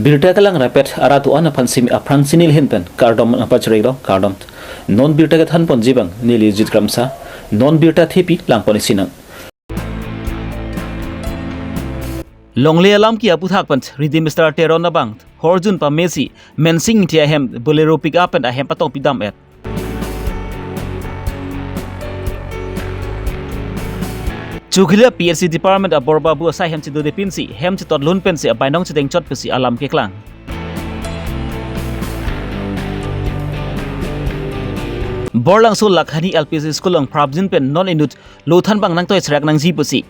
birta kalang rapet aratu ana phansim aprang sinil hinpen kardom apachre lo kardom non birta ka than pon jibang nili jitramsa non birta thepi langponi sinang longle alam ki aputhak pan redeem star teron na bang horjun pa messi mensing tia hem bolero pick up and a hem patong pidam et Chukhilia PSC Department of Borbabu asai hem chidu depinsi hem chitot lun pensi abainong chideng chot pesi alam keklang Borlang so lakhani LPC school ang prabjin pen non inut lothan bang nang toy srak nang ji pusi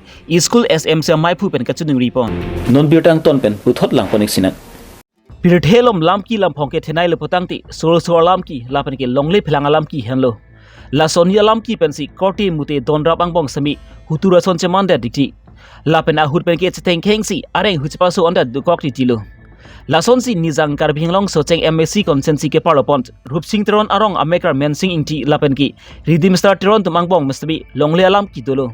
school SM se mai phu pen kachuding ripon non birtang ton pen puthot lang ponik sinan pirthelom lamki lamphong ke thenai le potangti sor lamki lapen ke longle philang lamki henlo La Sonia lamki pensi korti mute donra bangbong sami hutura son chemanda dikti la pen ahur pen ke cheteng khengsi areng huchpa so onda dukok ti tilo la sonsi nizang karbhinglong so cheng MSc consensi ke parlopont rupsing tron arong amekar mensing ingti la pen ki redeem star tron tumangbong mustbi longle alam ki dolo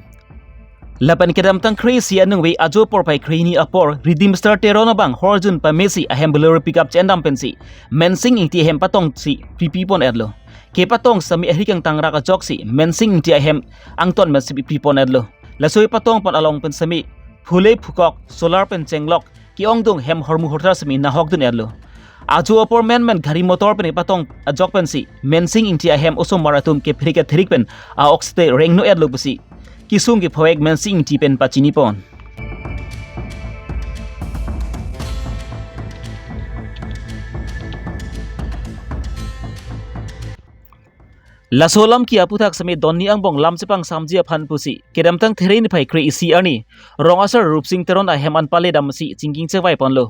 la pen kedam tang crazy anung we ajo por pai creini apor redeem star teron bang horjun pa messi a hembler pickup chendam pensi mensing ingti hem patong si pp pon edlo ke patong sami ahrikang tangra ka joksi mensing ti ahem angton masibi pripon edlo lasoi patong pan along pen sami phule phukok solar pen chenglok ki ongdong hem hormu hortar sami na hokdun edlo ajo opor men gari motor pen patong ajok pen si mensing ti ahem oso maratum ke phrika thirik pen a oxte rengno edlo busi kisung ki phoek mensing ti pen pachini pon La solam ki aputhak sami donni angbong lamchepang samjia phan pusi kedam tang therein phai kre isi ani rongasar rupsing teron a heman pale damsi chingking chewai ponlo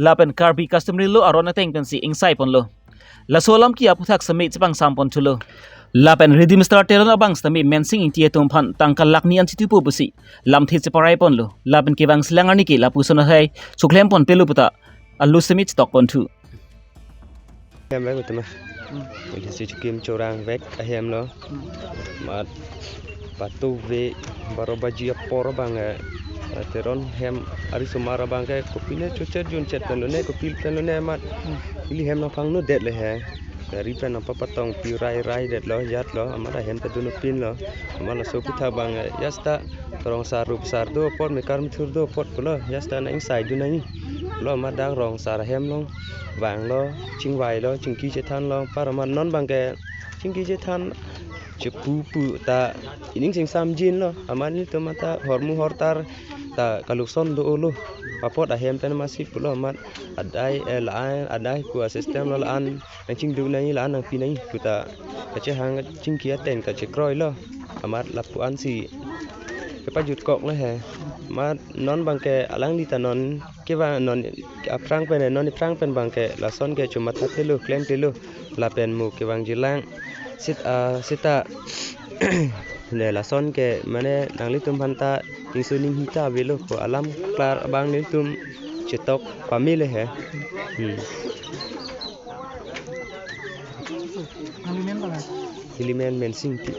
lapen karbi customary lo arona teng pensi ingsai ponlo la solam ki aputhak sami chepang sampon chulo lapen redeem star teron abang sami mensing intie tum phan tangkal lakni an chitipu pusi lamthi cheparai ponlo lapen kebang slangani ki lapusona hai chuklem pon pelu puta alu sami stock pon thu em lấy của mình sẽ kiếm chỗ rang vek ahem lo mà batu ve barobaji apor bang teron hem ari sumara bang ke kopine chuchet jun chet tan ne kopil tan ne mat ili hem na phang no det le he dari pen apa patong pi rai det lo yat lo amara hem ta dunu pin lo amala so pitha bang yasta rong sarup sardo pot me karm thurdo pot lo yasta na inside du nai lo ma dang rong sar hem lo vàng lo ching vai lo ching ki che than lo paraman non bang ke ching ki che than che pu ta ining sing sam jin lo amani to mata hormu hortar ta kalukson do lo papot a hem tan masif lo mat adai adai ku system lo an ching du nai la an pi nai ku ta che hang ching ki ten ka che kroi lo amat la pu an si ke pa jut kok le he ma non bang ke alang di ta non ke wa non aprang pen non ni prang pen bang ke la son ke chuma tha thelu klem telu la pen mu ke wang jilang sita le la son ke mane nang li tum phanta ting su ning hita velo ko alam klar bang ni tum chetok pamile he Ilimen mensing ti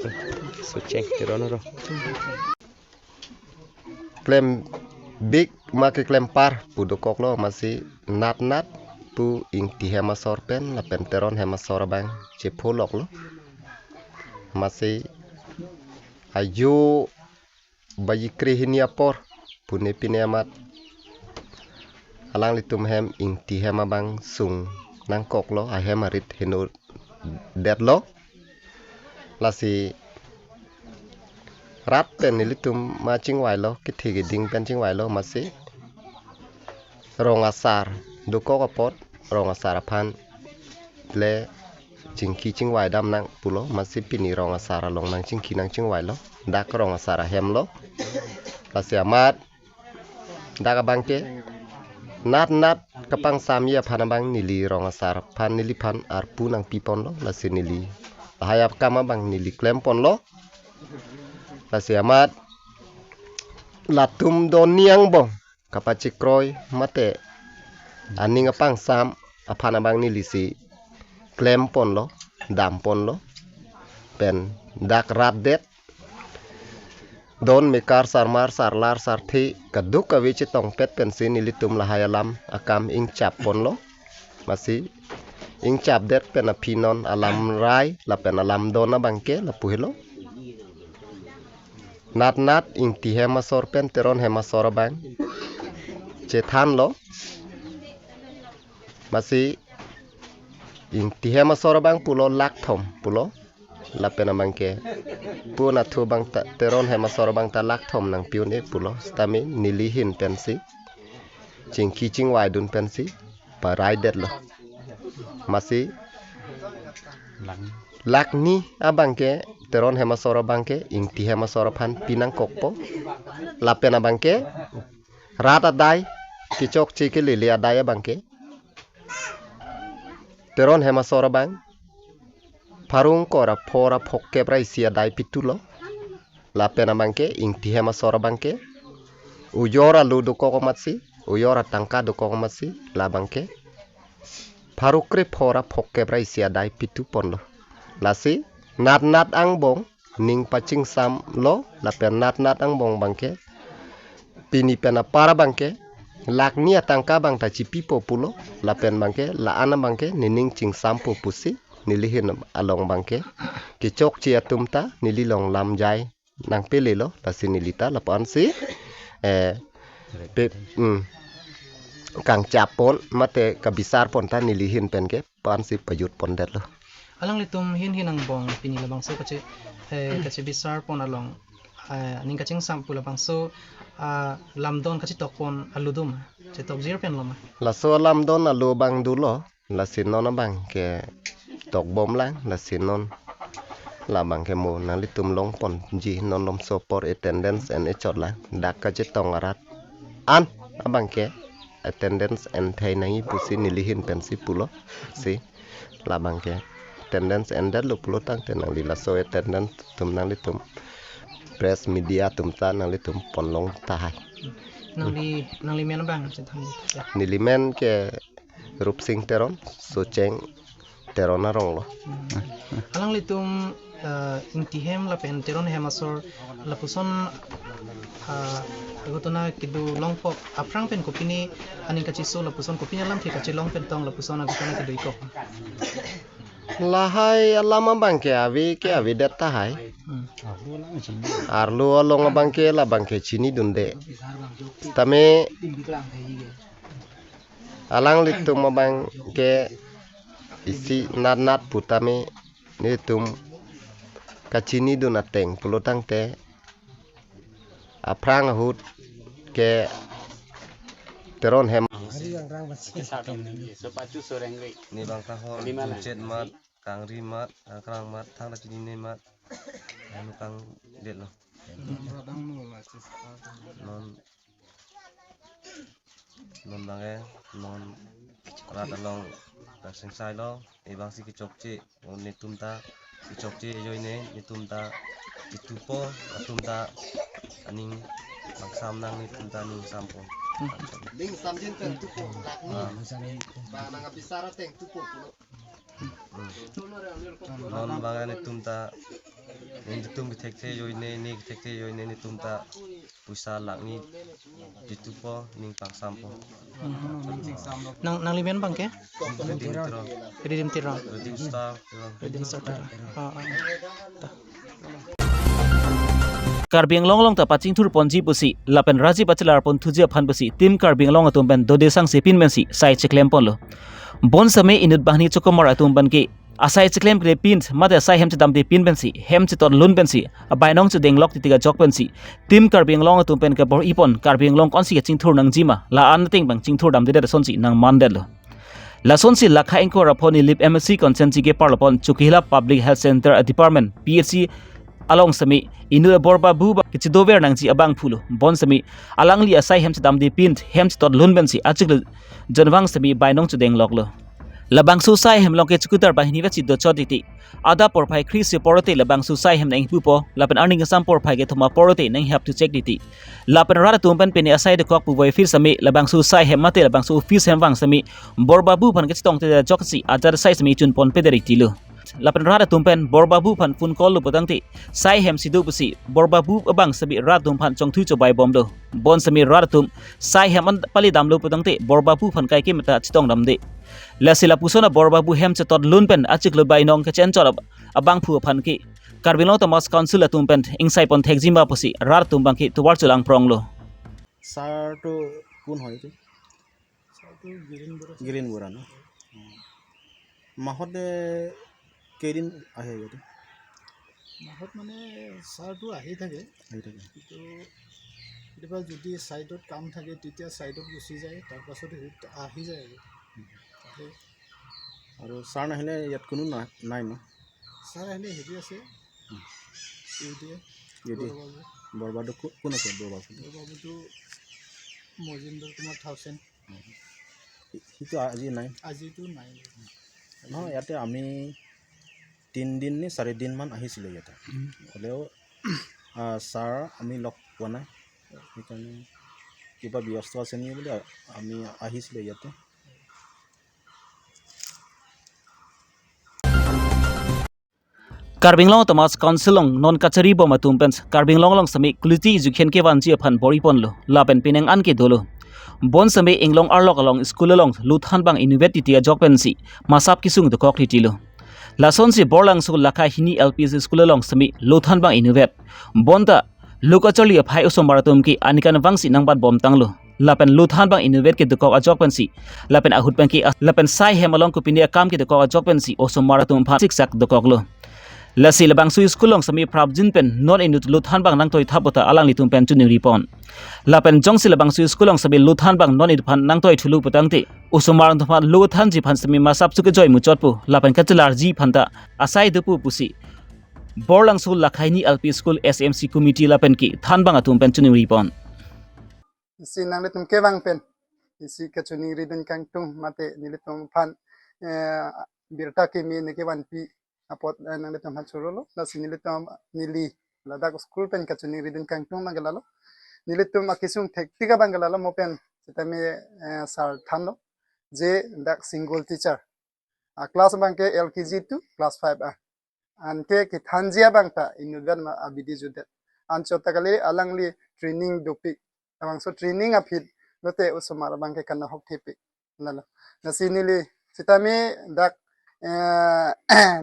so check teron ro Klem big make klem par pu dokok lo masih nat pu ing ti hema sor pen la pen teron hema sor bang che pholok lo masih ayo bayi krehinia por pune pinemat alang litum hem ing ti hema bang sung nang kok lo a hema rit heno det lo la si rap pen ni litum ma chingwai lo kithi gi ding pen chingwai lo masih rong asar doko ka pot rong asar phan le chingki chingwai dam nang pulo masih pini rong asar long nang chingki nang chingwai lo dak rong asar hem lo pasiamat dak abang ke nat kapang samia phan bang nili rong asar phan nili phan arpu nang pipon lo la sinili hayap kama bang nili klem pon lo pasiamat latum doniang bong kapachikroy mate aning apang sam apana bang nilisi klem pon lo dam pon lo pen dak rat det Don mekar sarmar sarlar sarthi kaduk kawi chitong pet pensin ilitum lahayalam akam ing chap ponlo masi ing chap det pen apinon alam rai la pen alam dona bangke la puhelo nat ing ti hemasor pen teron hemasor bang chethan lo masi ing ti hemasor bang pulo lak thom pulo la pena bangke puna thu bang teron hemasor bang talak thom nang piun e pulo stami nilihin pensi chingki chingwai dun pensi parai det lo masi lak ni abangke teron hemasor bangke ingti hemasor phan pinang kokpo la pena bangke rata dai kichok chike lili adai bangke teron hemasor bang Parung kora pora phokke prai sia dai pitulo la pena bangke ing tihema sora bangke uyora ludu kokomatsi uyora tangka do kokomatsi la bangke parukre pora phokke prai sia dai pitu ponlo lasi nat ang bong ning paching sam lo la pen nat ang bong bangke pini pena para bangke laknia tangka bang ta chipi populo la pen bangke la ana bangke nining ching sam popusi nilihin along bangke kicok chia tumta nililong lam jai nang pele lo la sinilita la pan si pe kang capon mate kabisar pon ta nilihin penke pan si payut pon det lo alang litum hin ang bong pinila bangso kache bisar pon along ning kaching sampu la bangso lamdon kache tokpon aludum che tok zir pen loma la so lamdon alu bang dulo la sinon bang ke tok bom lang la sinon la bang ke mo na litum long pon ji non lom so por attendance and echot la dak ka je tong arat an abang ke attendance and thai nai pusi nilihin pensi pulo si la bang ke attendance and that lo pulo tang te nang li la so attendance tum nang litum press media tum ta nang litum pon long tai nang li men bang che tham nilimen ke rup sing teron so cheng teron arong lo alang litum intihem la pen teron hemasor la puson agotona kidu longpok aprang pen kopini aning kachiso la puson kopini lam thika chi long pen tong la puson agotona kidu ikop lahai alama bangke avi detta hai arlo long bangke la bangke chini dunde tame alang litum bangke isi nat putame nitum kachini dunateng pulotang te aprang hut ke teron hem ni bang ka ho chet mat kang ri mat krang mat thang la chini ne mat anu kang det lo non bange non rata long ta sing sai lo e bang si ki chok che on ne tumta ki chok che yoi ne ni tumta itupo tumta aning bang sam nang ni tumta ning sampo ding samjin pen tupo lakni ba nang bisara teng tupo non bange ni tumta ni tum ki thek the yoi ne ni ki thek the yoi ne ni tumta puisa lakni itupo ning pang sampo nang li men bang ke redim tiro redim star Karbing long ta paching thur ponji pusi lapen raji bachelar pon thujia phan pusi tim karbing long atum ben dode sang sepin mensi sai cheklem pon lo bon same inut bahni chokomar atum ban ke asai cheklem kre pin mate sai hem chadam de pin bensi hem chiton lun bensi abai nong chudeng lok titiga jok bensi tim karbing long atum pen ka bor ipon karbing long konsi ke chingthur nang jima la an ting bang chingthur dam de sonsi nang mandel lo la sonsi lakha engko raponi lip MSc consenti ke parlopon chukila public health center department PHC along sami inu borba buba kichidover nangji abang phulo bon sami alangli asai hem chadam de pin hem chiton lun bensi achik jonwang sami bai nong chudeng lok lo labang susai hem longke chukutar bahini vechi do choditi ada porphai khris porote labang susai hem nang pupo lapan earning sam porphai ge thoma porote nang have to check diti lapan rara tumpan peni asai de kok puwai fil sami labang susai hem mate labang su fees hem wang sami borbabu phan ke chitong te joksi ajar sai sami chun pon pederiti lo la pen rada tumpen borbabu phan phun call lu patang ti sai hem sidu pusi borbabu abang sabi radum phan chongthu chobai bom do bon sami radatum sai hem an pali dam lu patang ti borbabu phan kai ki mata chitong dam de la sila pusona borbabu hem chatot lun pen achik lu bai nong ka chen chorab abang phu phan ki Karbinglong Thomas Council atumpen ingsai pon thekjimba pusi radatum bang ki tuwar chulang prong lo সাৰটো কোন হয় এইটো গ্ৰীণ বুঢ়া ন মাহতে কেইদিন আহে ইয়াতে মাহত মানে চাৰটো আহি থাকে কিন্তু কেতিয়াবা যদি ছাইডত কাম থাকে তেতিয়া ছাইডত গুচি যায় তাৰপাছত আহি যায় আৰু ছাৰ নাহিলে ইয়াত কোনো নাই ন ছাৰ আহিলে হেৰি আছে বৰবাদু কোন আছে বৰবাবুটো মজিন্দৰ কুমাৰ থাউচেণ্ড সিটো আজি নাই আজিতো নাই নহয় ইয়াতে আমি 3 দিন নে 4 দিনমান আহিছিলোঁ ইয়াতে হ'লেও ছাৰ আমি লগ পোৱা নাই সেইকাৰণে কিবা ব্যস্ত আছে নেকি বুলি আমি আহিছিলোঁ ইয়াতে Karbinglong Thomas Council long non kachari bom atumpens Karbinglong long sami quality education ke wanji phan boripon lo lapen pineng an ke dolo bon sami inglong arlok along school along luthan bang university a jokpensi masap kisung to kokliti lo lason si borlang su lakha hini lpc school along sami luthan bang innovet bonda lokacholi a phai usomaratum ki anikan wangsi nangbat bom tanglo lapen luthan bang innovet ke dukok a jokpensi lapen ahut bang ki lapen sai hemalong ko pinia kam ke dukok a jokpensi osomaratum phan siksak dukok lo Lasi labang su skulong sami prabjin pen non inut luthan bang nang toi thapota alang litum pen chuning ripon lapen jongsi labang su skulong sami luthan bang non it phan nang toi thulu putangti usumar thaphan luthan ji phan sami masap su ke joy muchotpu lapen kachelar ji phanta asai dupu pusi borlang su lakhaini lp school smc committee lapen ki than bang atum pen chuning ripon si nang letum ke bang pen si ka chuning ridin kang tung mate niletum phan birta ke mi ne ke wan pi apot nang letam han churolo la siniletam nili ladak school pen ka chuni ridin kang tung mangalalo niletum akisung thektiga bangalalo mopen setame sar thano je dak single teacher a class banke lkg to class 5 anke ki thanjia bangta inugan ma abidi judet an chotakali alangli training dopi amang so training afit lote usumar banke kana hokthepi lalo nasinili setame dak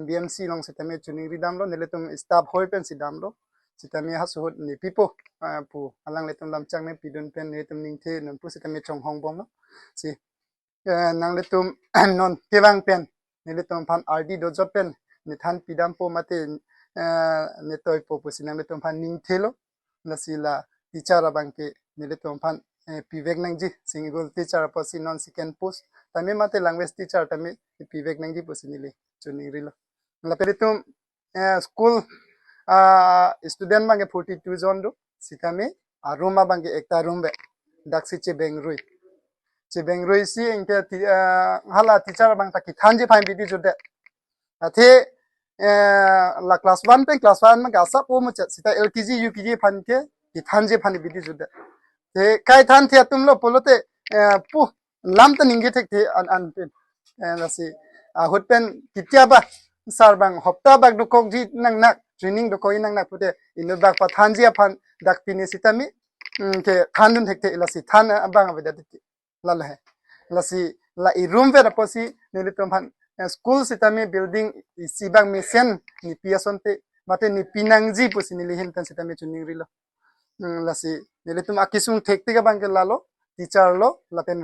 BMC long setame chuning ridam lo neletum staff hoi pen sidam lo setame hasuhut ni pipo pu alang letum lamchang ne pidun pen netum ningthe non pu setame chonghong bom lo si nang letum non kewang pen neletum phan RD do job pen nithan pidam po mate netoi po pu sinang letum phan ningthe lo nasila teacher abangke neletum phan pivek nangji single teacher posi non second post tame mate language teacher tame pivek nangji posinili chuning rilo la peritum school student bange 42 jon do sikame aroma bange ekta room be daksi che bengrui si enke hala teacher bang ta ki thanje phai bidi jode athe la class 1 pe class 1 ma gasa po mu sita lkg ukg phanke ki thanje phani bidi jode te kai than thia tumlo polote pu lam ta ninge thek the an pen nasi hot pen kitiaba sarbang hopta bag dukok ji nang nak training dukoi nang nak pute inobak pa thanjia phan dak pini sitami ke thanun thekte lasi than abang aveda lal hai lasi la I room ve raposi nilitom phan school sitami building sibang mission ni piasonte mate ni pinangji pusinili hin tan sitami chuning rilo lasi nilitum akisung thekte ga bang lalo teacher lo lapen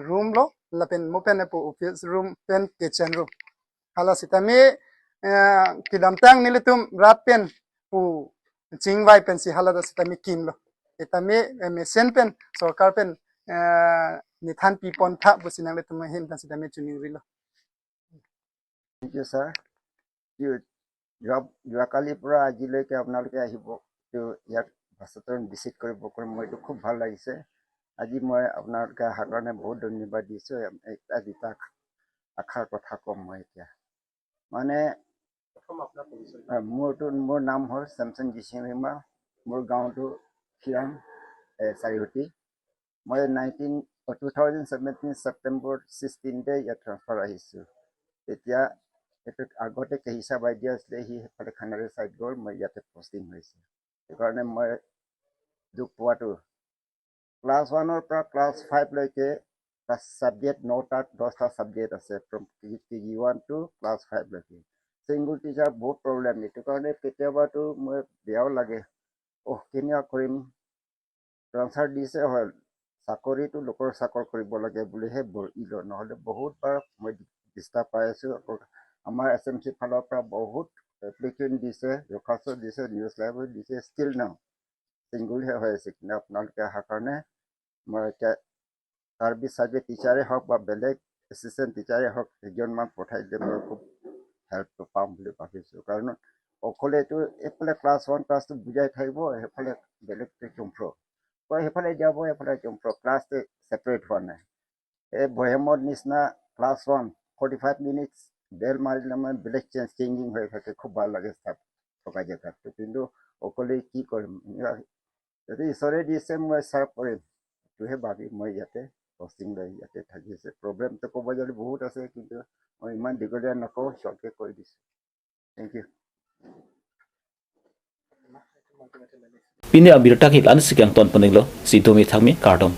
room lo lapen mopen po office room pen kitchen room hala sitame kidamtang nilitum rat pen pu chingwai pen si hala da sitame kin lo etame mesen pen sarkar pen nithan pipon tha businang letum hin tan sitame chuning rilo Thank you sir যোৱাকালিৰ পৰা আজিলৈকে আপোনালোকে আহিব ইয়াত ভাষাতৰণ ভিজিট কৰিব মই এইটো খুব ভাল লাগিছে আজি মই আপোনালোকে অহাৰ কাৰণে বহুত ধন্যবাদ দিছোঁ এটা দুটা আশাৰ কথা কম মই এতিয়া মানে মোৰ নাম হ'ল চেমচন জিচিং ৰিমা মোৰ গাঁৱটো খিৰাং চাৰিহটি মই 2017 ছেপ্টেম্বৰ 16 ইয়াত ট্ৰান্সফাৰ আহিছোঁ তেতিয়া এইটো আগতে হিচাপ আইডিয়া আছিলে সি সেইফালে খানাৰে ছাইড গ'ল মই ইয়াতে পষ্টিং হৈছে সেইকাৰণে মই দুখ পোৱাটো ক্লাছ 1ৰ পৰা ক্লাছ 5লৈকে ছাবজেক্ট 9টা 10টা ছাবজেক্ট আছে ফ্ৰম KG 1 টু ক্লাছ 5লৈকে ছিংগুল টিচাৰ বহুত প্ৰব্লেম এইটো কাৰণে কেতিয়াবাতো মই বেয়াও লাগে কেনেকুৱা কৰিম ট্ৰান্সফাৰ দিছে হয় চাকৰিটো লোকৰ চাকৰ কৰিব লাগে বুলিহে নহ'লে বহুতবাৰ মই ডিষ্টাৰ্ব পাই আছোঁ আকৌ আমাৰ SMC ফালৰ পৰা বহুত এপ্লিকেণ্ট দিছে দৰখাস্ত দিছে নিউজ লাইভত দিছে ষ্টিল নাও ছিংগুলহে হৈ আছে কিন্তু আপোনালোকে অহাৰ কাৰণে মই এতিয়া চাৰ্ভিছ টিচাৰে হওক বা বেলেগ এছিষ্টেণ্ট টিচাৰে হওক এজনমান পঠাই দিলে মই খুব হেল্পটো পাম বুলি ভাবিছোঁ কাৰণ অকলে এইটো এইফালে ক্লাছ 1 ক্লাছটো বুজাই থাকিব সেইফালে বেলেগটো জম্ফ্ৰ সেইফালে যাব এইফালে জম্ফ্ৰ ক্লাছটো ছেপাৰেট হোৱা নাই এই বহেমৰ নিচিনা ক্লাছ 1 45 মিনিটছ বেল মাৰিলে মানে বেলেগ চেঞ্জিং হৈ থাকে খুব ভাল লাগে তাত থকা জেগাটো কিন্তু অকলে কি কৰিম যদি ঈশ্বৰে দিছে মই চাৰ্ভ কৰিম এইটোহে ভাবি মই ইয়াতে পষ্টিং লৈ ইয়াতে থাকিছে প্ৰব্লেমটো ক'ব যদি বহুত আছে কিন্তু মই ইমান দীঘলীয়া নকওঁ শ্বৰ্টকৈ কৈ দিছোঁ thank you Pini abir takik an sikyang ton paniglo si domi thangmi kardom.